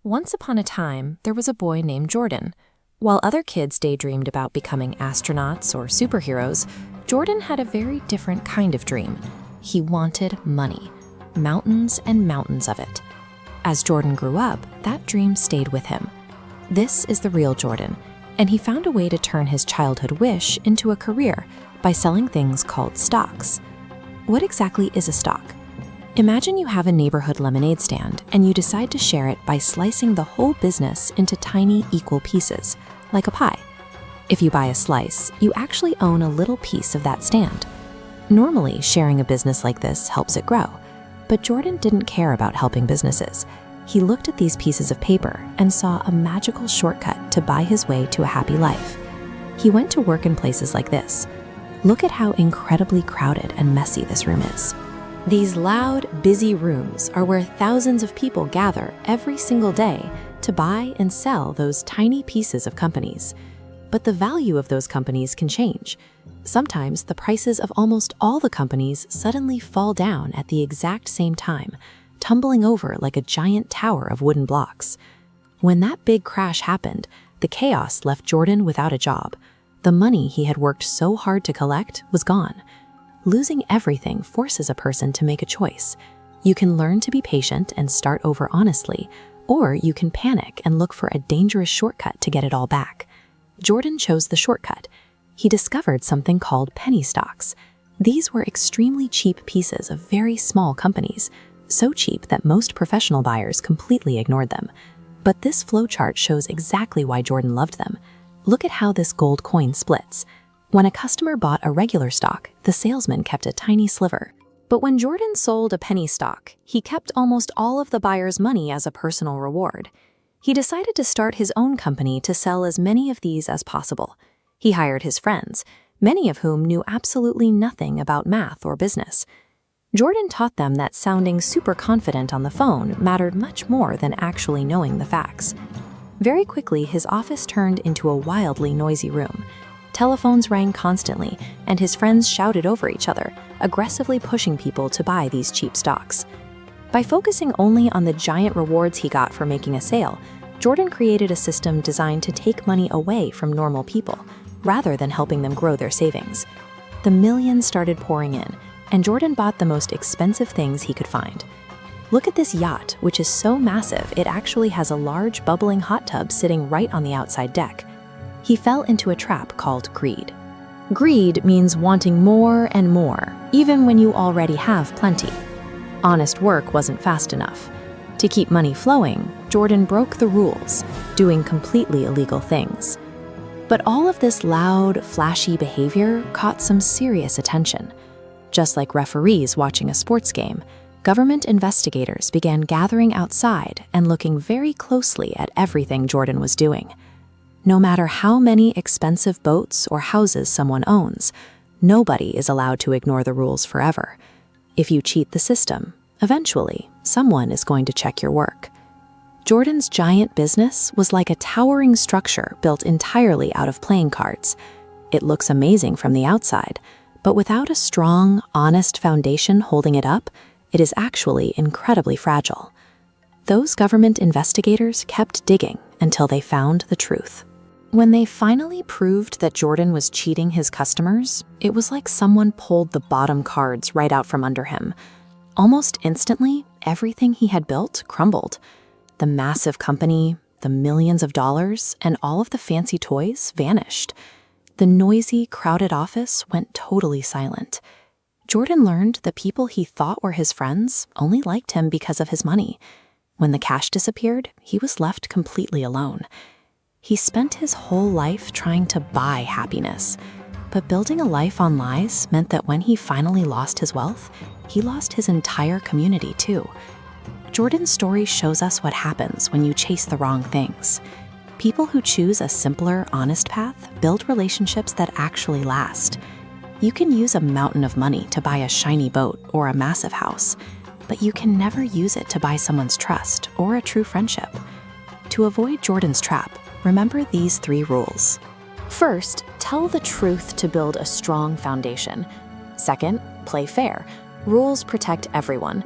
Once upon a time, there was a boy named Jordan. While other kids daydreamed about becoming astronauts or superheroes, Jordan had a very different kind of dream. He wanted money, mountains and mountains of it. As Jordan grew up, that dream stayed with him. This is the real Jordan, and he found a way to turn his childhood wish into a career by selling things called stocks. What exactly is a stock? Imagine you have a neighborhood lemonade stand and you decide to share it by slicing the whole business into tiny equal pieces, like a pie. If you buy a slice, you actually own a little piece of that stand. Normally, sharing a business like this helps it grow, but Jordan didn't care about helping businesses. He looked at these pieces of paper and saw a magical shortcut to buy his way to a happy life. He went to work in places like this. Look at how incredibly crowded and messy this room is. These loud, busy rooms are where thousands of people gather every single day to buy and sell those tiny pieces of companies. But the value of those companies can change. Sometimes the prices of almost all the companies suddenly fall down at the exact same time, tumbling over like a giant tower of wooden blocks. When that big crash happened, the chaos left Jordan without a job. The money he had worked so hard to collect was gone. Losing everything forces a person to make a choice. You can learn to be patient and start over honestly, or you can panic and look for a dangerous shortcut to get it all back. Jordan chose the shortcut. He discovered something called penny stocks. These were extremely cheap pieces of very small companies, so cheap that most professional buyers completely ignored them. But this flowchart shows exactly why Jordan loved them. Look at how this gold coin splits. When a customer bought a regular stock, the salesman kept a tiny sliver. But when Jordan sold a penny stock, he kept almost all of the buyer's money as a personal reward. He decided to start his own company to sell as many of these as possible. He hired his friends, many of whom knew absolutely nothing about math or business. Jordan taught them that sounding super confident on the phone mattered much more than actually knowing the facts. Very quickly, his office turned into a wildly noisy room. Telephones rang constantly, and his friends shouted over each other, aggressively pushing people to buy these cheap stocks. By focusing only on the giant rewards he got for making a sale, Jordan created a system designed to take money away from normal people, rather than helping them grow their savings. The millions started pouring in, and Jordan bought the most expensive things he could find. Look at this yacht, which is so massive it actually has a large bubbling hot tub sitting right on the outside deck. He fell into a trap called greed. Greed means wanting more and more, even when you already have plenty. Honest work wasn't fast enough. To keep money flowing, Jordan broke the rules, doing completely illegal things. But all of this loud, flashy behavior caught some serious attention. Just like referees watching a sports game, government investigators began gathering outside and looking very closely at everything Jordan was doing. No matter how many expensive boats or houses someone owns, nobody is allowed to ignore the rules forever. If you cheat the system, eventually, someone is going to check your work. Jordan's giant business was like a towering structure built entirely out of playing cards. It looks amazing from the outside, but without a strong, honest foundation holding it up, it is actually incredibly fragile. Those government investigators kept digging until they found the truth. When they finally proved that Jordan was cheating his customers, it was like someone pulled the bottom cards right out from under him. Almost instantly, everything he had built crumbled. The massive company, the millions of dollars, and all of the fancy toys vanished. The noisy, crowded office went totally silent. Jordan learned the people he thought were his friends only liked him because of his money. When the cash disappeared, he was left completely alone. He spent his whole life trying to buy happiness, but building a life on lies meant that when he finally lost his wealth, he lost his entire community too. Jordan's story shows us what happens when you chase the wrong things. People who choose a simpler, honest path build relationships that actually last. You can use a mountain of money to buy a shiny boat or a massive house, but you can never use it to buy someone's trust or a true friendship. To avoid Jordan's trap, remember these 3 rules. First, tell the truth to build a strong foundation. Second, play fair. Rules protect everyone.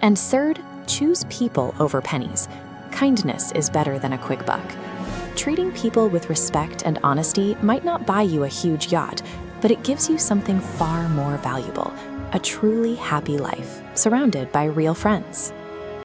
And third, choose people over pennies. Kindness is better than a quick buck. Treating people with respect and honesty might not buy you a huge yacht, but it gives you something far more valuable, a truly happy life, surrounded by real friends.